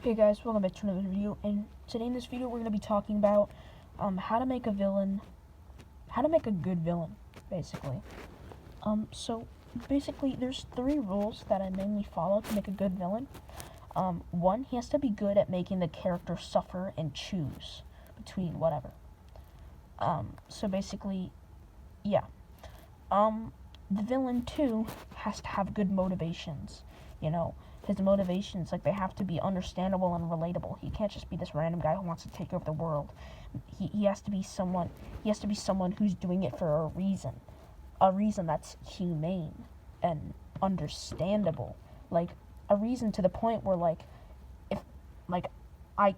Hey guys, welcome back to another video, and today in this video we're going to be talking about how to make a good villain, basically. So basically there's 3 rules that I mainly follow to make a good villain. One, he has to be good at making the character suffer and choose between whatever. So basically, yeah. The villain too has to have good motivations, his motivations, like, they have to be understandable and relatable. He can't just be this random guy who wants to take over the world. He has to be someone who's doing it for a reason that's humane and understandable, like a reason to the point where, if I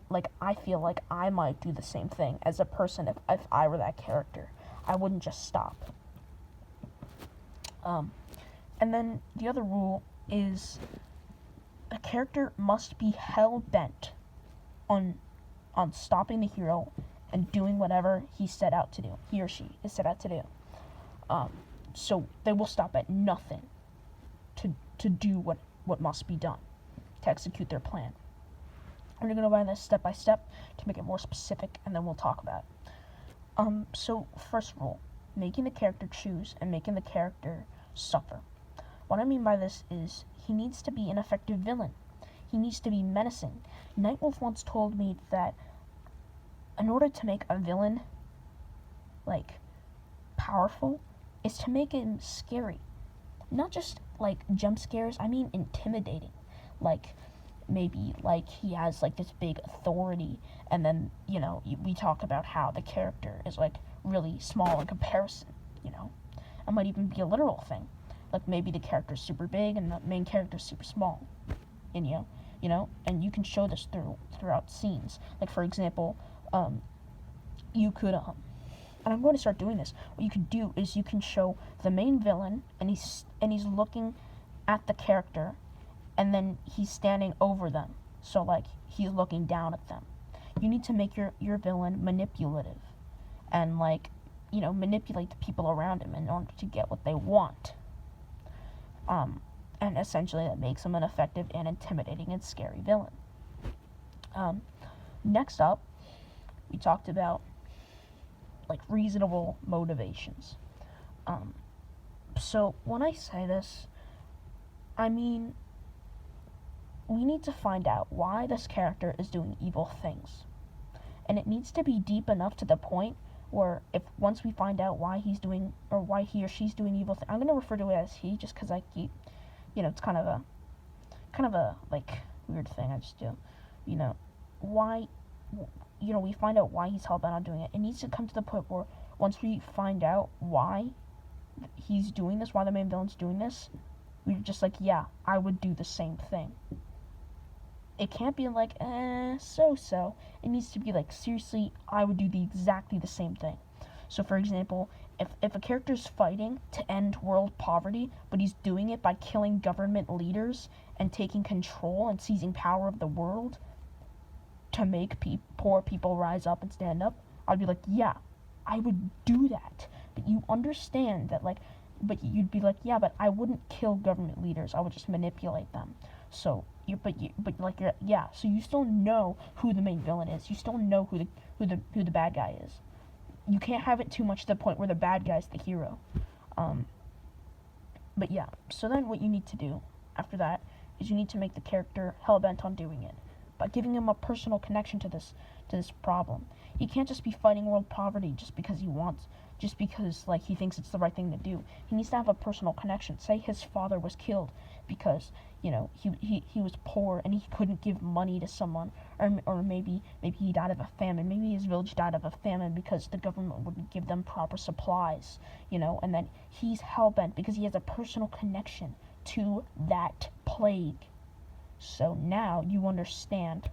feel like I might do the same thing as a person if I were that character. I wouldn't just stop. And then the other rule is a character must be hell-bent on stopping the hero and doing whatever he or she is set out to do. So they will stop at nothing to do what must be done, to execute their plan. We're going to go by this step by step to make it more specific, and then we'll talk about it. So first rule, making the character choose and making the character suffer. What I mean by this is he needs to be an effective villain. He needs to be menacing. Nightwolf once told me that in order to make a villain, powerful, is to make him scary. Not just, jump scares, I mean intimidating. Maybe, he has, this big authority, and then, we talk about how the character is, really small in comparison, It might even be a literal thing. Maybe the character's super big and the main character's super small. And and you can show this throughout scenes. For example, you could and I'm going to start doing this. What you could do is you can show the main villain, and he's looking at the character, and then he's standing over them. So he's looking down at them. You need to make your villain manipulative, and manipulate the people around him in order to get what they want. And essentially that makes him an effective and intimidating and scary villain. Next up, we talked about reasonable motivations. So when I say this, I mean we need to find out why this character is doing evil things. And it needs to be deep enough to the point where once we find out why he's doing, or why he or she's doing evil things, I'm going to refer to it as he, just because I keep, it's kind of a weird thing I just do. Why, we find out why he's hell-bent on doing it. It needs to come to the point where once we find out why he's doing this, why the main villain's doing this, we're just yeah, I would do the same thing. It can't be so-so. It needs to be seriously, I would do exactly the same thing. So for example, if a character's fighting to end world poverty, but he's doing it by killing government leaders and taking control and seizing power of the world to make poor people rise up and stand up, I'd be yeah, I would do that. But you understand that but you'd be yeah, but I wouldn't kill government leaders. I would just manipulate them. So so you still know who the main villain is. You still know who the bad guy is. You can't have it too much to the point where the bad guy's the hero. But yeah, so then what you need to do after that is you need to make the character hell-bent on doing it by giving him a personal connection to this problem. He can't just be fighting world poverty just because he thinks it's the right thing to do. He needs to have a personal connection. Say his father was killed because he was poor and he couldn't give money to someone, or maybe he died of a famine. Maybe his village died of a famine because the government wouldn't give them proper supplies, and then he's hell-bent because he has a personal connection to that plague. So now you understand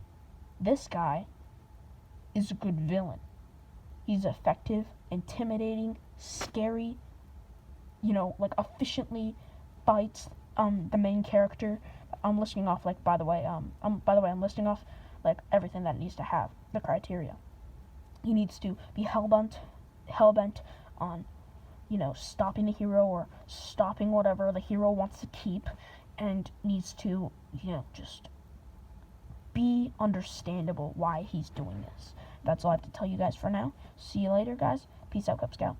this guy is a good villain. He's effective, intimidating, scary, efficiently fights the main character. I'm listing off by the way I'm listing off everything that it needs to have, the criteria. He needs to be hell-bent on stopping the hero or stopping whatever the hero wants to keep, and needs to just be understandable why he's doing this. That's all I have to tell you guys for now. See you later, guys. Peace out, Cub Scout.